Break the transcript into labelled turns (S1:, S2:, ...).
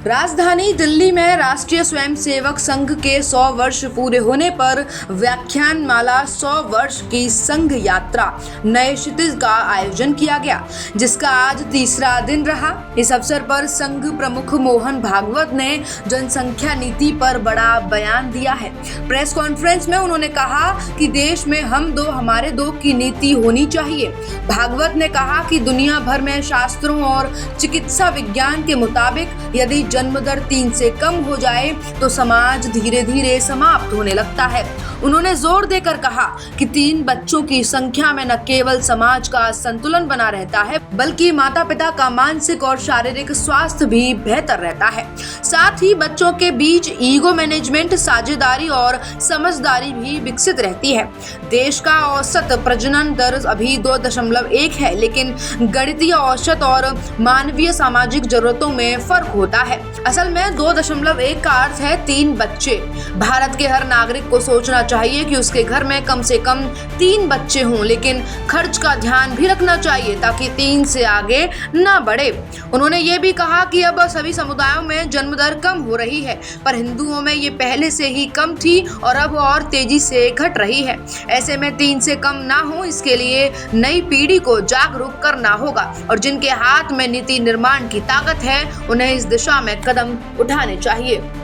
S1: राजधानी दिल्ली में राष्ट्रीय स्वयंसेवक संघ के 100 वर्ष पूरे होने पर व्याख्यान माला 100 वर्ष की संघ यात्रा नए क्षितिज का आयोजन किया गया, जिसका आज तीसरा दिन रहा। इस अवसर पर संघ प्रमुख मोहन भागवत ने जनसंख्या नीति पर बड़ा बयान दिया है। प्रेस कॉन्फ्रेंस में उन्होंने कहा कि देश में हम दो हमारे दो की नीति होनी चाहिए। भागवत ने कहा कि दुनिया भर में शास्त्रों और चिकित्सा विज्ञान के मुताबिक यदि जन्म दर 3 से कम हो जाए तो समाज धीरे धीरे समाप्त होने लगता है। उन्होंने जोर देकर कहा कि 3 बच्चों की संख्या में न केवल समाज का संतुलन बना रहता है, बल्कि माता पिता का मानसिक और शारीरिक स्वास्थ्य भी बेहतर रहता है। साथ ही बच्चों के बीच ईगो मैनेजमेंट, साझेदारी और समझदारी भी विकसित रहती है। देश का औसत प्रजनन दर अभी 2.1 है, लेकिन गणितीय औसत और मानवीय सामाजिक जरूरतों में फर्क होता है। असल में 2.1 का अर्थ है 3 बच्चे। भारत के हर नागरिक को सोचना चाहिए कि उसके घर में कम से कम 3 बच्चे हों, लेकिन खर्च का ध्यान भी रखना चाहिए ताकि 3 से आगे ना बढ़े। उन्होंने ये भी कहा कि अब सभी समुदायों में जन्म दर कम हो रही है, पर हिंदुओं में ये पहले से ही कम थी और अब और तेजी से घट रही है। ऐसे में 3 से कम ना हो, इसके लिए नई पीढ़ी को जागरूक करना होगा और जिनके हाथ में नीति निर्माण की ताकत है, उन्हें इस दिशा में कदम उठाने चाहिए।